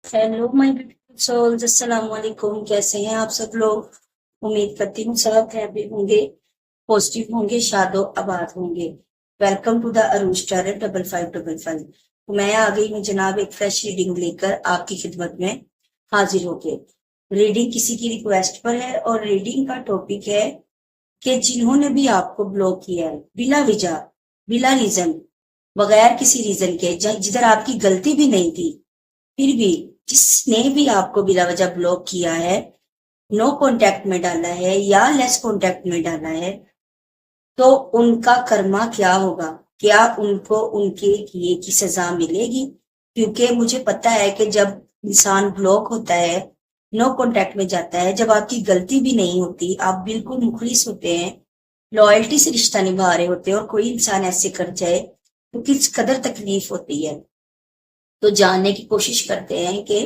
Hello my beautiful souls, अस्सलाम वालेकुम। कैसे हैं आप सब लोग? उम्मीद करती हूँ सब हैप्पी होंगे, पॉजिटिव होंगे, शादो आबाद होंगे। Welcome to the Arooj tarot 5555। तो मैं आ गई हूँ जनाब एक फ्रेश रीडिंग लेकर आपकी खिदमत में हाजिर होके। रीडिंग किसी की रिक्वेस्ट पर है और रीडिंग का टॉपिक है कि जिन्होंने भी आपको ब्लॉक किया है बिला वजह, बिला रीजन, बगैर किसी रीजन के, जिधर आपकी गलती भी नहीं थी, फिर भी जिसने भी आपको बिला वजह ब्लॉक किया है, नो कांटेक्ट में डाला है या लेस कांटेक्ट में डाला है, तो उनका कर्मा क्या होगा? क्या उनको उनके किए की सजा मिलेगी? क्योंकि मुझे पता है कि जब इंसान ब्लॉक होता है, नो कांटेक्ट में जाता है, जब आपकी गलती भी नहीं होती, आप बिल्कुल मुखलिस होते हैं, लॉयल्टी से रिश्ता निभा रहे होते हैं, और कोई इंसान ऐसे कर जाए तो किस कदर तकलीफ होती है। तो जानने की कोशिश करते हैं कि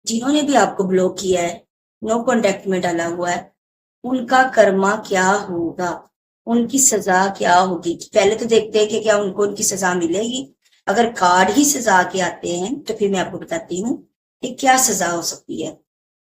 जिन्होंने भी आपको ब्लॉक किया है, नो कांटेक्ट में डाला हुआ है, उनका कर्मा क्या होगा, उनकी सजा क्या होगी। पहले तो देखते हैं कि क्या उनको उनकी सजा मिलेगी। अगर कार्ड ही सजा के आते हैं तो फिर मैं आपको बताती हूँ कि क्या सजा हो सकती है।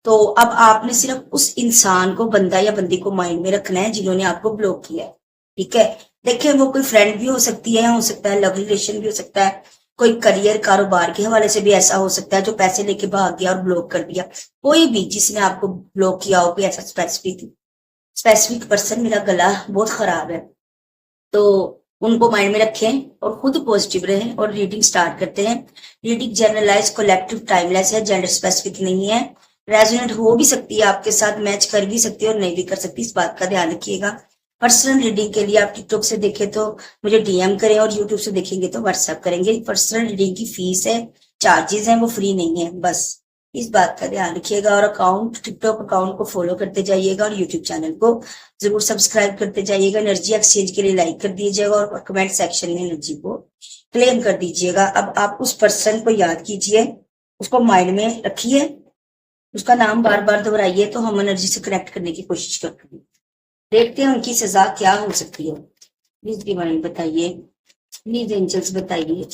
तो अब आपने सिर्फ उस इंसान को, बंदा या बंदी को माइंड में रखना है जिन्होंने आपको ब्लॉक किया है। ठीक है? देखिए, वो कोई फ्रेंड भी हो सकती है, हो सकता है लव रिलेशन भी हो सकता है, कोई करियर कारोबार के हवाले से भी ऐसा हो सकता है जो पैसे लेके भाग गया और ब्लॉक कर दिया। कोई भी जिसने आपको ब्लॉक किया हो, कोई ऐसा स्पेसिफिक स्पेसिफिक पर्सन। मेरा गला बहुत खराब है, तो उनको माइंड में रखें और खुद पॉजिटिव रहें। और रीडिंग स्टार्ट करते हैं। रीडिंग जनरलाइज, कलेक्टिव, टाइमलेस है, जेंडर स्पेसिफिक नहीं है। रेजोनेट हो भी सकती है, आपके साथ मैच कर भी सकती है और नहीं भी कर सकती, इस बात का ध्यान रखिएगा। पर्सनल रीडिंग के लिए आप टिकटॉक से देखें तो मुझे डीएम करें, और यूट्यूब से देखेंगे तो व्हाट्सएप करेंगे। पर्सनल रीडिंग की फीस है, चार्जेस हैं, वो फ्री नहीं है, बस इस बात का ध्यान रखिएगा। और अकाउंट, टिकटॉक अकाउंट को फॉलो करते जाइएगा और यूट्यूब चैनल को जरूर सब्सक्राइब करते जाइएगा। एनर्जी एक्सचेंज के लिए लाइक कर दीजिएगा और कमेंट सेक्शन में एनर्जी को क्लेम कर दीजिएगा। अब आप उस पर्सन को याद कीजिए, उसको माइंड में रखिए, उसका नाम बार बार दोहराइए, तो हम एनर्जी से कनेक्ट करने की कोशिश करते हैं। देखते हैं उनकी सजा क्या हो सकती है। प्लीज डिवाइन बताइए, प्लीज एंजल्स बताइए।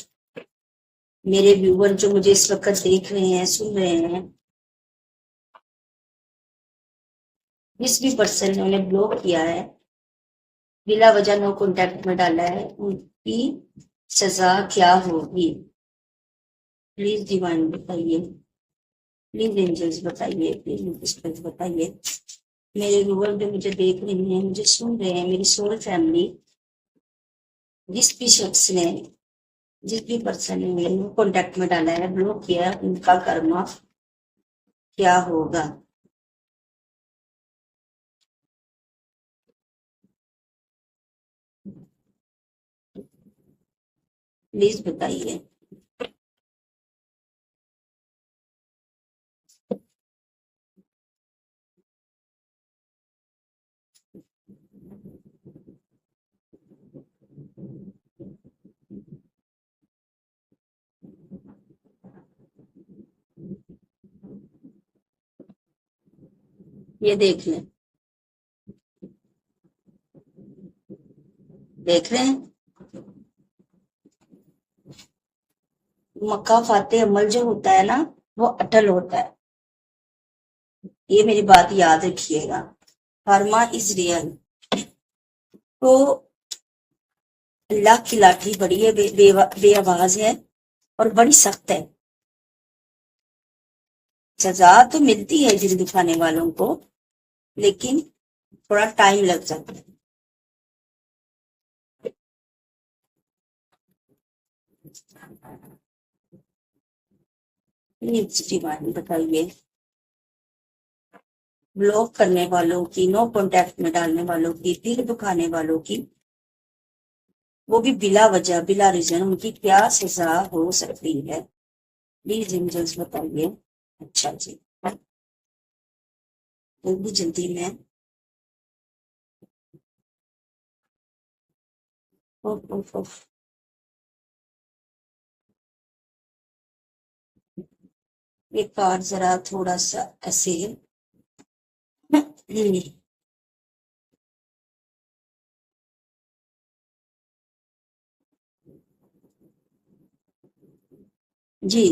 मेरे व्यूवर जो मुझे इस वक्त देख रहे हैं, सुन रहे हैं, जिस भी पर्सन ने उन्हें ब्लॉक किया है, बिला वजह नो कॉन्टेक्ट में डाला है, उनकी सजा क्या होगी? प्लीज डिवाइन बताइए, प्लीज एंजल्स बताइए, प्लीज मिस्टर्स बताइए। मेरे व्यूअर जो मुझे देख रहे हैं, मुझे सुन रहे हैं, मेरी सोल फैमिली, जिस भी शख्स ने, जिस भी पर्सन ने मेरे कॉन्टेक्ट में डाला है, ब्लॉक किया है, उनका कर्मा क्या होगा? प्लीज बताइए। ये देख लें, देख रहे हैं, मक्का फाते अमल जो होता है ना, वो अटल होता है। ये मेरी बात याद रखिएगा। Karma is real. तो अल्लाह की लाठी बड़ी है, बेआवाज है और बड़ी सख्त है। सजा तो मिलती है दिल दुखाने वालों को, लेकिन थोड़ा टाइम लग जाता है। प्लीज डिवाइन बताइए, ब्लॉक करने वालों की, नो कांटेक्ट में डालने वालों की, दिल दुखाने वालों की, वो भी बिला वजह, बिला रीजन, उनकी क्या सजा हो सकती है? प्लीज एंजल्स बताइए। अच्छा जी, जल्दी जल्दी में। उफ, उफ, उफ। ये कार्ड जरा थोड़ा सा ऐसे, जी,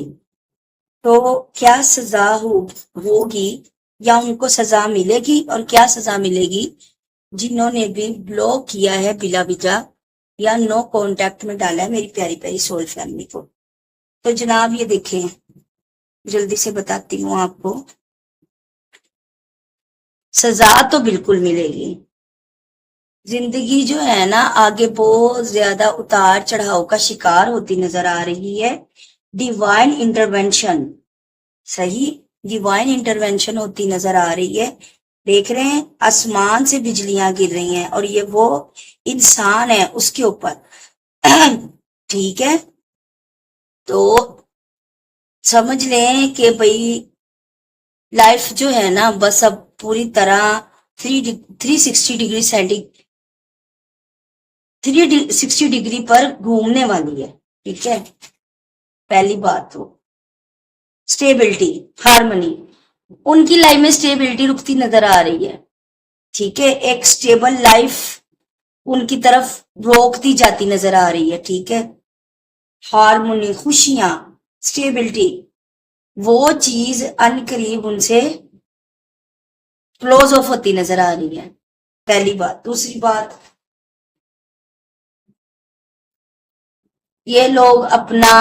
तो क्या सजा होगी या उनको सजा मिलेगी, और क्या सजा मिलेगी जिन्होंने भी ब्लॉक किया है बिला वजह या नो कांटेक्ट में डाला है मेरी प्यारी प्यारी सोल फैमिली को। तो जनाब ये देखें, जल्दी से बताती हूँ आपको। सजा तो बिल्कुल मिलेगी। जिंदगी जो है ना आगे बहुत ज्यादा उतार चढ़ाव का शिकार होती नजर आ रही है। डिवाइन इंटरवेंशन, सही, डिवाइन इंटरवेंशन होती नजर आ रही है। देख रहे हैं आसमान से बिजलियां गिर रही हैं और ये वो इंसान है उसके ऊपर। ठीक है, तो समझ लें कि भाई लाइफ जो है ना बस अब पूरी तरह 360 डिग्री 360 डिग्री पर घूमने वाली है। ठीक है, पहली बात तो स्टेबिलिटी, हार्मनी, उनकी लाइफ में स्टेबिलिटी रुकती नजर आ रही है। ठीक है, एक स्टेबल लाइफ उनकी तरफ रोकती जाती नजर आ रही है। ठीक है, हार्मोनी, खुशियां, स्टेबिलिटी, वो चीज अनकरीब उनसे क्लोज ऑफ होती नजर आ रही है। पहली बात। दूसरी बात, ये लोग अपना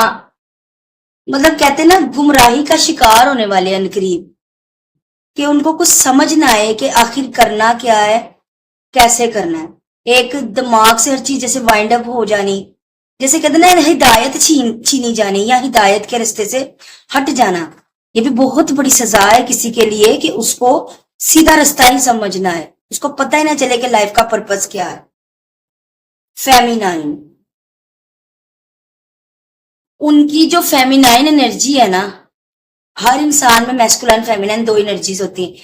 मतलब कहते हैं ना गुमराही का शिकार होने वाले अनकरीब, कि उनको कुछ समझ ना आए कि आखिर करना क्या है, कैसे करना है। एक दिमाग से हर चीज जैसे वाइंड अप हो जानी, जैसे कहते ना हिदायत छीनी जानी या हिदायत के रास्ते से हट जाना। ये भी बहुत बड़ी सजा है किसी के लिए कि उसको सीधा रास्ता ही समझना है, उसको पता ही ना चले कि लाइफ का पर्पस क्या है। फेमिनाइन, उनकी जो फेमिनाइन एनर्जी है ना, हर इंसान में मैस्कुलाइन फेमिनाइन दो एनर्जीज होती हैं।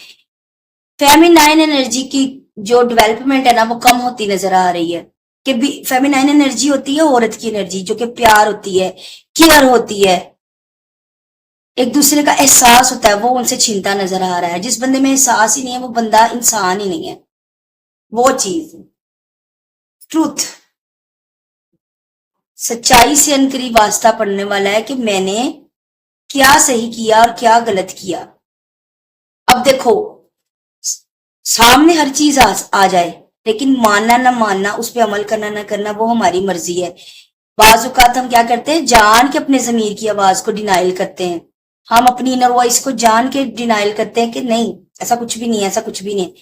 फेमिनाइन एनर्जी की जो डेवलपमेंट है ना वो कम होती नजर आ रही है। कि फेमिनाइन एनर्जी होती है औरत की एनर्जी जो कि प्यार होती है, केयर होती है, एक दूसरे का एहसास होता है, वो उनसे छीनता नजर आ रहा है। जिस बंदे में एहसास ही नहीं है वो बंदा इंसान ही नहीं है। वो चीज ट्रूथ, सच्चाई से अनकरीब वास्ता पड़ने वाला है कि मैंने क्या सही किया और क्या गलत किया। अब देखो सामने हर चीज आ जाए, लेकिन मानना ना मानना, उस पर अमल करना ना करना वो हमारी मर्जी है। बाज औकात हम क्या करते हैं, जान के अपने जमीर की आवाज को डिनाइल करते हैं। हम अपनी इनर वॉइस को जान के डिनाइल करते हैं कि नहीं ऐसा कुछ भी नहीं है, ऐसा कुछ भी नहीं।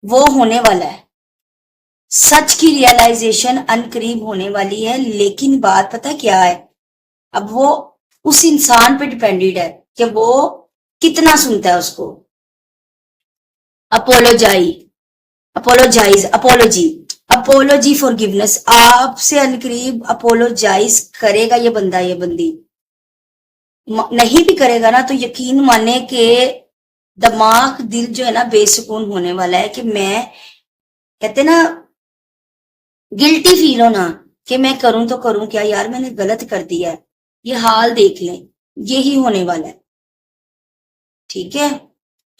वो होने वाला है, सच की रियलाइजेशन अनकरीब होने वाली है। लेकिन बात पता क्या है, अब वो उस इंसान पे डिपेंडेड है कि वो कितना सुनता है उसको। Apologize, apologize, apology, apology forgiveness, आपसे अनकरीब अपोलोजाइज करेगा ये बंदा, ये बंदी नहीं भी करेगा ना तो यकीन माने कि दिमाग दिल जो है ना बेसुकून होने वाला है। कि मैं कहते ना गिल्टी फील होना कि मैं करूं तो करूं क्या यार, मैंने गलत कर दिया है, ये हाल देख लें, यही होने वाला है। ठीक है,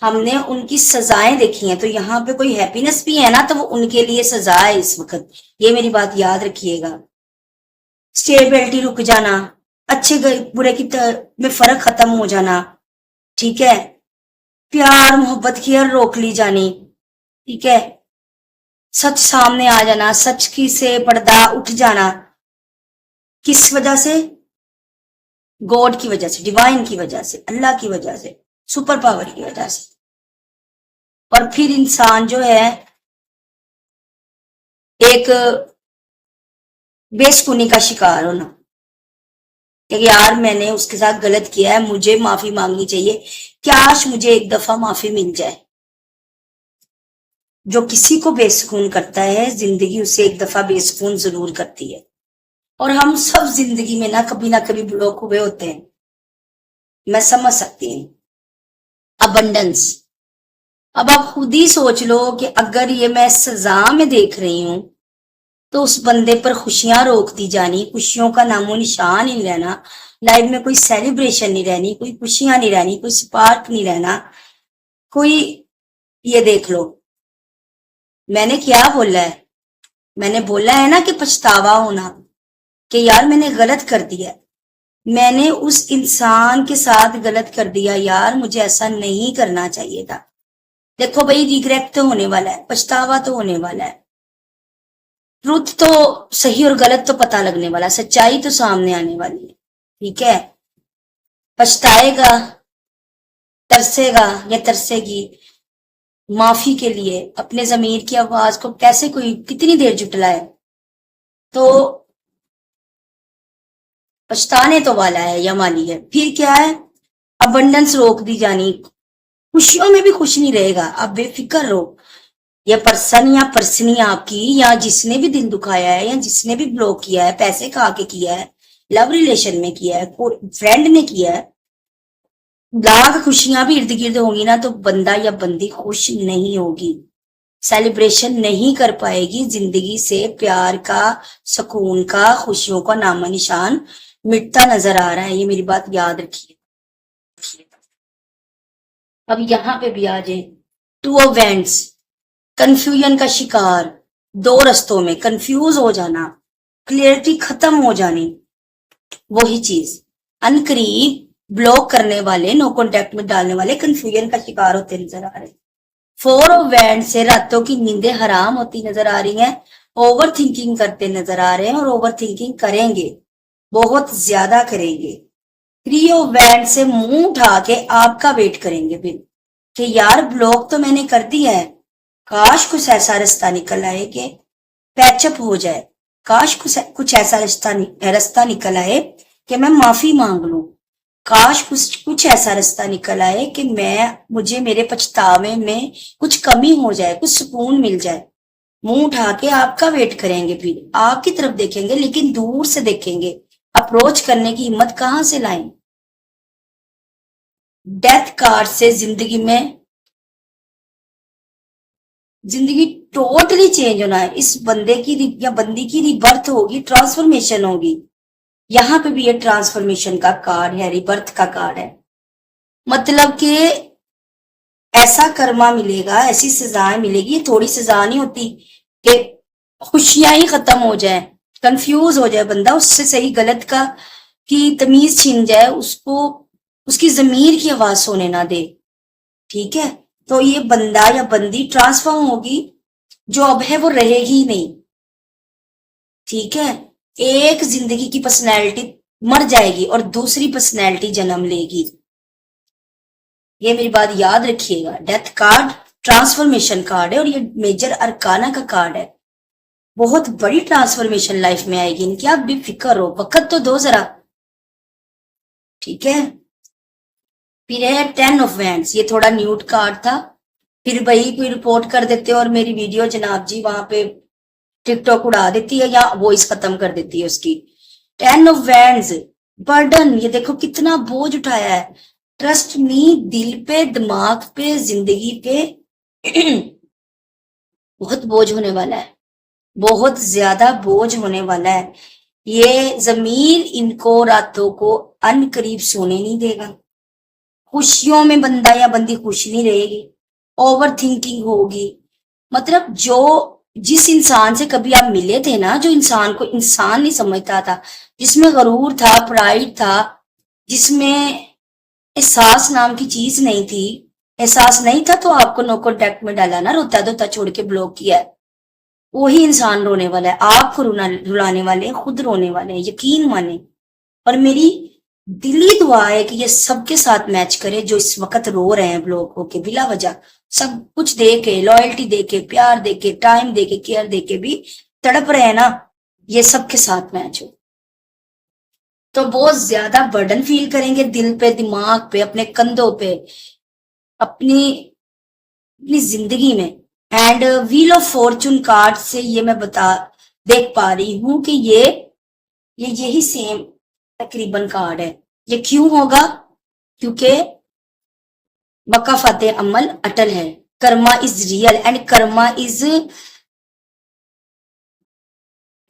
हमने उनकी सजाएं देखी हैं, तो यहाँ पे कोई हैप्पीनेस भी है ना तो वो उनके लिए सजा है इस वक्त। ये मेरी बात याद रखिएगा। स्टेबिलिटी रुक जाना, अच्छे बुरे की में फर्क खत्म हो जाना। ठीक है, प्यार मोहब्बत की हर रोक ली जानी। ठीक है, सच सामने आ जाना, सच की से पर्दा उठ जाना। किस वजह से, गॉड की वजह से, डिवाइन की वजह से, अल्लाह की वजह से, सुपर पावर की वजह से। और फिर इंसान जो है एक बेसुनी का शिकार होना कि यार मैंने उसके साथ गलत किया है, मुझे माफी मांगनी चाहिए, काश मुझे एक दफा माफी मिल जाए। जो किसी को बेसुकून करता है जिंदगी उसे एक दफा बेसुकून जरूर करती है। और हम सब जिंदगी में ना कभी ब्लॉक हुए होते हैं, मैं समझ सकती हूँ। अबंडेंस, अब आप खुद ही सोच लो कि अगर ये मैं सजा में देख रही हूं तो उस बंदे पर खुशियां रोक दी जानी, खुशियों का नामो निशान नहीं रहना, लाइफ में कोई सेलिब्रेशन नहीं रहनी, कोई खुशियां नहीं रहनी, कोई स्पार्क नहीं रहना, कोई, ये देख लो मैंने क्या बोला है। मैंने बोला है ना कि पछतावा होना कि यार मैंने गलत कर दिया, मैंने उस इंसान के साथ गलत कर दिया यार, मुझे ऐसा नहीं करना चाहिए था। देखो भाई, रिग्रेट तो होने वाला है, पछतावा तो होने वाला है, ट्रुथ तो, सही और गलत तो पता लगने वाला, सच्चाई तो सामने आने वाली है। ठीक है, पछताएगा, तरसेगा या तरसेगी माफी के लिए, अपने जमीर की आवाज को कैसे कोई कितनी देर जुटलाए, तो पछताने तो वाला है या वाली है। फिर क्या है, अबंडेंस रोक दी जानी, खुशियों में भी खुश नहीं रहेगा, आप बेफिक्र रहो। ये पर्सन या पर्सनी आपकी, या जिसने भी दिल दुखाया है या जिसने भी ब्लॉक किया है, पैसे खा के किया है, लव रिलेशन में किया है, फ्रेंड ने किया है, लाख खुशियां भी इर्द गिर्द होंगी ना, तो बंदा या बंदी खुश नहीं होगी, सेलिब्रेशन नहीं कर पाएगी, जिंदगी से प्यार का, सुकून का, खुशियों का नामो निशान मिटता नजर आ रहा है। ये मेरी बात याद रखिए। अब यहां पे भी आ जाए, टू ऑफ वेंट्स, कंफ्यूजन का शिकार, दो रस्तों में कंफ्यूज हो जाना, क्लियरिटी खत्म हो जानी, वही चीज अनकरीब ब्लॉक करने वाले, नो कॉन्टेक्ट में डालने वाले कंफ्यूजन का शिकार होते नजर आ रहे। फोर ऑफ वैंड से रातों की नींदें हराम होती नजर आ रही हैं, ओवर थिंकिंग करते नजर आ रहे हैं और ओवर थिंकिंग करेंगे, बहुत ज्यादा करेंगे। थ्री ऑफ वैंड से मुंह उठा के आपका वेट करेंगे फिर, कि यार ब्लॉक तो मैंने कर दिया है, काश कुछ ऐसा रास्ता निकल आए कि पैचअप हो जाए, काश कुछ ऐसा रास्ता निकल आए कि मैं माफी मांग लूं, काश कुछ ऐसा रास्ता निकल आए कि मुझे मेरे पछतावे में कुछ कमी हो जाए, कुछ सुकून मिल जाए। मुंह उठा के आपका वेट करेंगे, फिर आपकी तरफ देखेंगे, लेकिन दूर से देखेंगे, अप्रोच करने की हिम्मत कहां से लाएं। डेथ कार्ड से जिंदगी टोटली चेंज होना है, इस बंदे की या बंदी की रिबर्थ होगी, ट्रांसफॉर्मेशन होगी। यहां पे भी ये ट्रांसफॉर्मेशन का कार्ड है, रिबर्थ का कार्ड है, मतलब कि ऐसा कर्मा मिलेगा, ऐसी सजाएं मिलेगी। ये थोड़ी सजा नहीं होती कि खुशियां ही खत्म हो जाए, कंफ्यूज हो जाए बंदा, उससे सही गलत का की तमीज छीन जाए, उसको उसकी जमीर की आवाज सोने ना दे। ठीक है, तो ये बंदा या बंदी ट्रांसफॉर्म होगी, जो अब है वो रहेगी ही नहीं। ठीक है, एक जिंदगी की पर्सनैलिटी मर जाएगी और दूसरी पर्सनैलिटी जन्म लेगी। ये मेरी बात याद रखिएगा। डेथ कार्ड ट्रांसफॉर्मेशन कार्ड है और ये मेजर अरकाना का कार्ड है। बहुत बड़ी ट्रांसफॉर्मेशन लाइफ में आएगी इनकी, आप बेफिक्र हो, वक्त तो दो जरा। ठीक है, फिर है 10 ऑफ वैंड्स, ये थोड़ा न्यूट कार्ड था, फिर वही कोई रिपोर्ट कर देते हो और मेरी वीडियो जनाब जी वहां पे टिकटॉक उड़ा देती है या वॉइस खत्म कर देती है उसकी। 10 ऑफ वैंड्स, बर्डन, ये देखो कितना बोझ उठाया है। ट्रस्ट मी, दिल पे, दिमाग पे, जिंदगी पे बहुत बोझ होने वाला है, बहुत ज्यादा बोझ होने वाला है। ये जमीर इनको रातों को अनकरीब सोने नहीं देगा, खुशियों में बंदा या बंदी खुश नहीं रहेगी, ओवर थिंकिंग होगी। मतलब जो जिस इंसान से कभी आप मिले थे ना, जो इंसान को इंसान नहीं समझता था, जिसमें गरूर था, प्राइड था, जिसमें एहसास नाम की चीज नहीं थी, एहसास नहीं था, तो आपको नो कॉन्टेक्ट में डाला ना, रोता धोता छोड़ के ब्लॉक किया है, वही इंसान रोने वाला है, आपको रुलाने वाले, खुद रोने वाले हैं, यकीन माने। और मेरी दिली दुआ है कि ये सबके साथ मैच करे, जो इस वक्त रो रहे हैं ब्लॉक होके बिला वजह, सब कुछ दे के, लॉयल्टी दे के, प्यार दे के, टाइम दे के, केयर दे के भी तड़प रहे हैं ना, ये सबके साथ मैच हो तो बहुत ज्यादा बर्डन फील करेंगे, दिल पे, दिमाग पे, अपने कंधों पे, अपनी अपनी जिंदगी में। And wheel of Fortune card से ये मैं देख पा रही हूं कि ये यही सेम तकरीबन कार्ड है। ये क्यों होगा? क्योंकि वका फतेह अमल अटल है, Karma is real and Karma is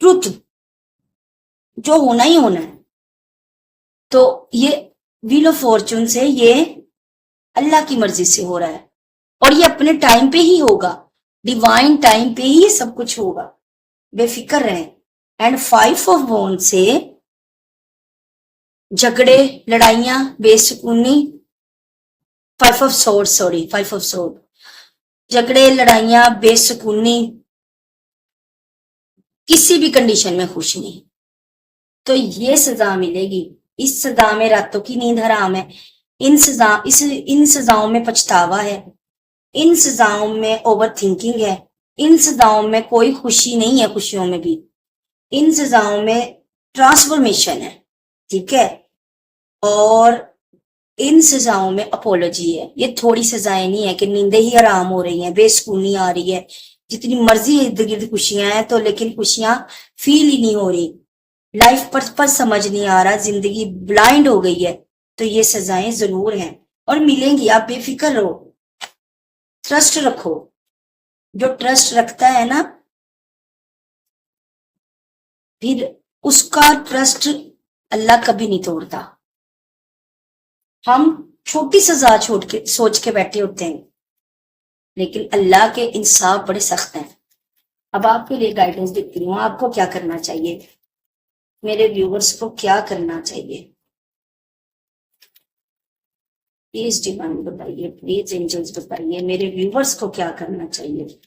truth, जो होना ही होना है। तो ये व्हील ऑफ फॉर्चून से ये अल्लाह की मर्जी से हो रहा है और ये अपने टाइम पे ही होगा, डिवाइन टाइम पे ही सब कुछ होगा, बेफिक्र रहें। एंड 5 ऑफ वॉन्ड से झगड़े, लड़ाइयां, बेसुकूनी, 5 ऑफ सोर्ड। झगड़े, लड़ाइयां, बेसुकूनी, किसी भी कंडीशन में खुश नहीं, तो ये सजा मिलेगी। इस सजा में रातों की नींद हराम है, इन सजाओं में पछतावा है, इन सजाओं में ओवर थिंकिंग है, इन सजाओं में कोई खुशी नहीं है, खुशियों में भी इन सजाओं में ट्रांसफॉर्मेशन है, ठीक है। और इन सजाओं में अपोलॉजी है। ये थोड़ी सजाएं नहीं है कि नींदें ही आराम हो रही हैं, बेसुकूनी आ रही है, जितनी मर्जी इर्द गिर्द खुशियां हैं, तो लेकिन खुशियां फील ही नहीं हो रही, लाइफ पर समझ नहीं आ रहा, जिंदगी ब्लाइंड हो गई है। तो ये सजाएं जरूर हैं और मिलेंगी, आप बेफिक्र रहो, ट्रस्ट रखो। जो ट्रस्ट रखता है ना, फिर उसका ट्रस्ट अल्लाह कभी नहीं तोड़ता। हम छोटी सजा छोड़ के सोच के बैठे होते हैं, लेकिन अल्लाह के इंसाफ बड़े सख्त हैं। अब आपके लिए गाइडेंस देती हूँ, आपको क्या करना चाहिए, मेरे व्यूवर्स को क्या करना चाहिए, प्लीज डिवाइन बताइए, प्लीज एंजल्स बताइए, मेरे व्यूवर्स को क्या करना चाहिए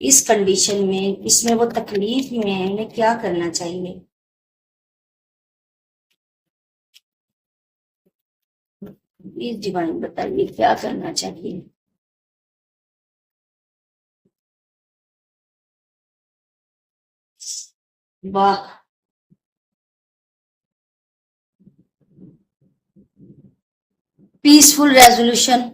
इस कंडीशन में, इसमें वो तकलीफ में है, इन्हें क्या करना चाहिए। प्लीज डिवाइन बताइए क्या करना चाहिए। वाह, पीसफुल रेजोल्यूशन,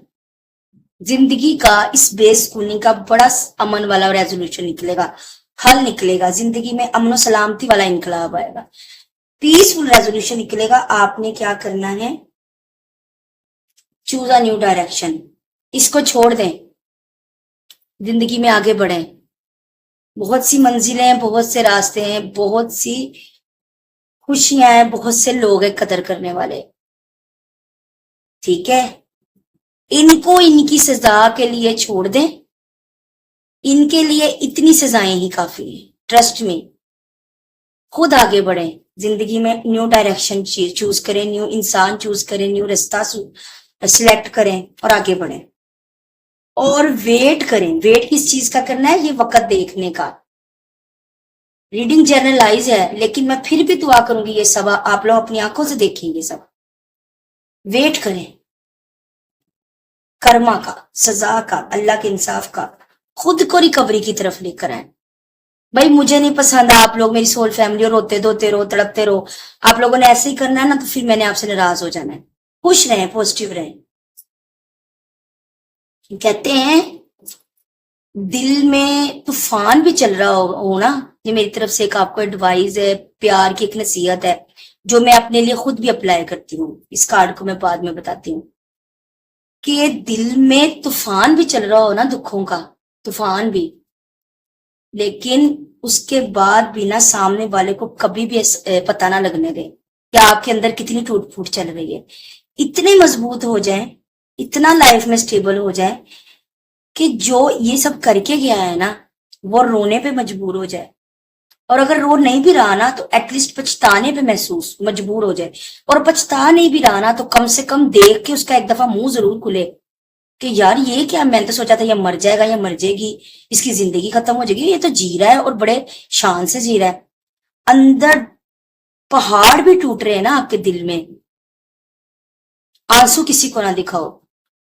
जिंदगी का इस बेसुकूनी का बड़ा अमन वाला रेजोल्यूशन निकलेगा, हल निकलेगा, जिंदगी में अमन सलामती वाला इनकलाब आएगा, पीसफुल रेजोल्यूशन निकलेगा। आपने क्या करना है, चूज अ न्यू डायरेक्शन, इसको छोड़ दें, जिंदगी में आगे बढ़ें। बहुत सी मंजिलें हैं, बहुत से रास्ते हैं, बहुत सी खुशियां हैं, बहुत से लोग हैं कदर करने वाले, ठीक है। इनको इनकी सजा के लिए छोड़ दें, इनके लिए इतनी सजाएं ही काफी है। ट्रस्ट में खुद आगे बढ़ें, जिंदगी में न्यू डायरेक्शन चूज करें, न्यू इंसान चूज करें, न्यू रास्ता सिलेक्ट करें और आगे बढ़ें। और वेट करें, वेट किस चीज का करना है, ये वक्त देखने का। रीडिंग जर्नलाइज है, लेकिन मैं फिर भी दुआ करूंगी ये सब आप लोग अपनी आंखों से देखेंगे। सब वेट करें, कर्मा का, सजा का, अल्लाह के इंसाफ का, खुद को रिकवरी की तरफ लेकर आए। भाई मुझे नहीं पसंद आप लोग मेरी सोल फैमिली और रोते धोते रहो, तड़पते रहो, आप लोगों ने ऐसे ही करना है ना, तो फिर मैंने आपसे नाराज हो जाना है। खुश रहें, पॉजिटिव रहें। कहते हैं दिल में तूफान भी चल रहा हो ना, ये मेरी तरफ से एक आपको एडवाइस है, प्यार की एक नसीहत है, जो मैं अपने लिए खुद भी अप्लाई करती हूँ। इस कार्ड को मैं बाद में बताती हूँ कि दिल में तूफान भी चल रहा हो ना, दुखों का तूफान भी, लेकिन उसके बाद भी ना सामने वाले को कभी भी पता ना लगने दे कि आपके अंदर कितनी टूट फूट चल रही है। इतने मजबूत हो जाए, इतना लाइफ में स्टेबल हो जाए कि जो ये सब करके गया है ना, वो रोने पे मजबूर हो जाए, और अगर रो नहीं भी रहा ना, तो एटलीस्ट पछताने पे महसूस मजबूर हो जाए, और पछता नहीं भी रहा ना, तो कम से कम देख के उसका एक दफा मुंह जरूर खुले कि यार ये क्या, मैंने तो सोचा था ये मर जाएगा या मर जाएगी, इसकी जिंदगी खत्म हो जाएगी, ये तो जी रहा है और बड़े शान से जी रहा है। अंदर पहाड़ भी टूट रहे हैं ना आपके दिल में, आंसू किसी को ना दिखाओ,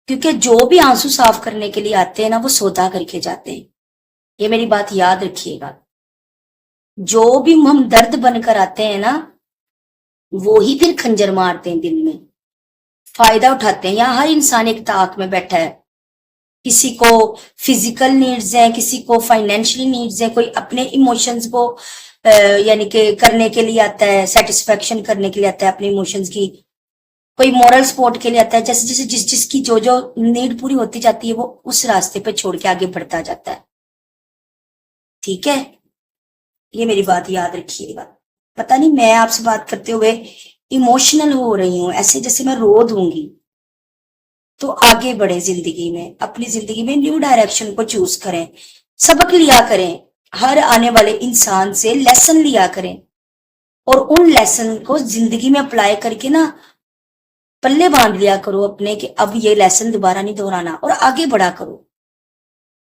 क्योंकि जो भी आंसू साफ करने के लिए आते हैं ना, वो सौदा करके जाते हैं। ये मेरी बात याद रखिएगा, जो भी हम दर्द बनकर आते हैं ना, वो ही फिर खंजर मारते हैं दिल में, फायदा उठाते हैं। यहाँ हर इंसान एक ताक में बैठा है, किसी को फिजिकल नीड्स है, किसी को फाइनेंशियली नीड्स है, कोई अपने इमोशंस को यानी कि करने के लिए आता है, सेटिस्फेक्शन करने के लिए आता है अपने इमोशंस की, कोई मॉरल सपोर्ट के लिए आता है। जैसे जैसे जिसकी जो जो नीड पूरी होती जाती है, वो उस रास्ते पे छोड़ के आगे बढ़ता जाता है, ठीक है। ये मेरी बात याद रखिएगा। पता नहीं मैं आपसे बात करते हुए इमोशनल हो रही हूँ, ऐसे जैसे मैं रो दूंगी। तो आगे बढ़े जिंदगी में, अपनी जिंदगी में न्यू डायरेक्शन को चूज करें, सबक लिया करें, हर आने वाले इंसान से लेसन लिया करें, और उन लेसन को जिंदगी में अप्लाई करके ना पल्ले बांध लिया करो अपने कि अब ये लेसन दोबारा नहीं दोहराना और आगे बढ़ा करो।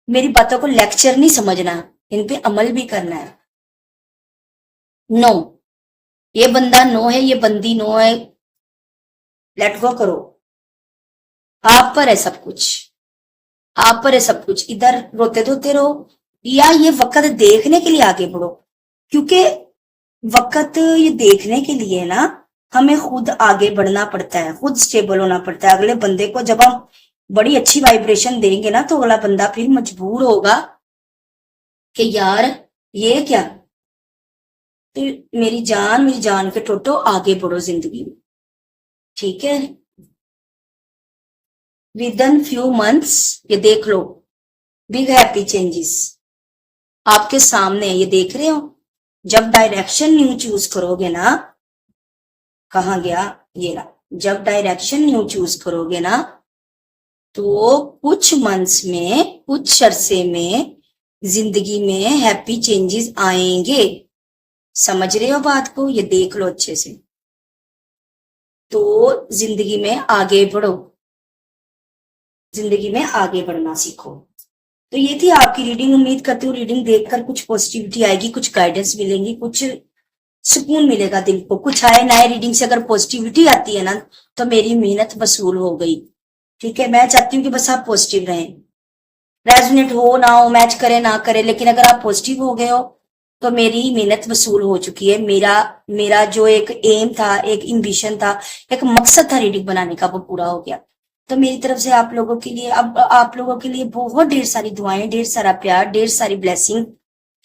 मेरी बातों को लेक्चर नहीं समझना, इन पे अमल भी करना है। नो, ये बंदा नो है, ये बंदी नो है, लेट गो करो। आप पर है सब कुछ, आप पर है सब कुछ। इधर रोते धोते रहो या ये वक्त देखने के लिए आगे बढ़ो, क्योंकि वक्त ये देखने के लिए ना हमें खुद आगे बढ़ना पड़ता है, खुद स्टेबल होना पड़ता है। अगले बंदे को जब हम बड़ी अच्छी वाइब्रेशन देंगे ना तो अगला बंदा फिर मजबूर होगा कि यार ये क्या, तो मेरी जान के टोटो आगे बढ़ो जिंदगी में, ठीक है। विद इन फ्यू मंथ्स ये देख लो बिग हैप्पी चेंजेस आपके सामने, ये देख रहे हो। जब डायरेक्शन न्यू चूज करोगे ना, कहाँ गया ये ना, जब डायरेक्शन न्यू चूज करोगे ना तो कुछ मंथ्स में, कुछ अरसे में जिंदगी में हैप्पी चेंजेस आएंगे। समझ रहे हो बात को, ये देख लो अच्छे से। तो जिंदगी में आगे बढ़ो, जिंदगी में आगे बढ़ना सीखो। तो ये थी आपकी रीडिंग। उम्मीद करती हूँ रीडिंग देखकर कुछ पॉजिटिविटी आएगी, कुछ गाइडेंस मिलेंगी, कुछ सुकून मिलेगा दिल को। कुछ आए नए रीडिंग से अगर पॉजिटिविटी आती है ना तो मेरी मेहनत वसूल हो गई, ठीक है। मैं चाहती हूँ कि बस आप पॉजिटिव रहें, रेजोनेट हो ना हो, मैच करे ना करे, लेकिन अगर आप पॉजिटिव हो गए हो तो मेरी मेहनत वसूल हो चुकी है। मेरा जो एक एम था, एक एम्बिशन था, एक मकसद था रीडिंग बनाने का, वो पूरा हो गया। तो मेरी तरफ से आप लोगों के लिए, अब आप लोगों के लिए बहुत ढेर सारी दुआएं, ढेर सारा प्यार, ढेर सारी ब्लेसिंग,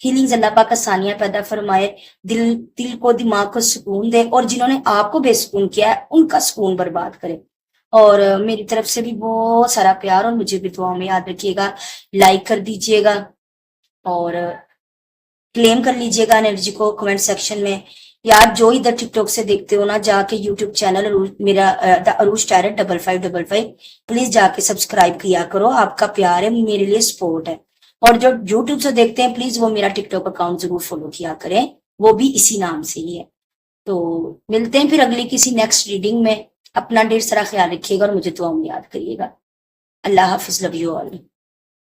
हीलिंग्स। अल्लाह पाक आसानियां पैदा फरमाए, दिल को, दिमाग को सुकून दे, और जिन्होंने आपको बेसुकून किया है उनका सुकून बर्बाद करे। और मेरी तरफ से भी बहुत सारा प्यार, और मुझे भी दुआओं में याद रखिएगा। लाइक कर दीजिएगा और क्लेम कर लीजिएगा एनर्जी को कमेंट सेक्शन में। यार जो इधर टिकटॉक से देखते हो ना, जाके यूट्यूब चैनल मेरा द अरूज टैरेट 5555 प्लीज जाके सब्सक्राइब किया करो। आपका प्यार है मेरे लिए सपोर्ट है। और जो यूट्यूब से देखते हैं प्लीज वो मेरा टिकटॉक अकाउंट जरूर फॉलो किया करें, वो भी इसी नाम से ही है। तो मिलते हैं फिर अगली किसी नेक्स्ट रीडिंग में। अपना ढेर सारा ख्याल रखिएगा और मुझे दुआ में याद करिएगा। अल्लाह हाफिज, लव यू ऑल।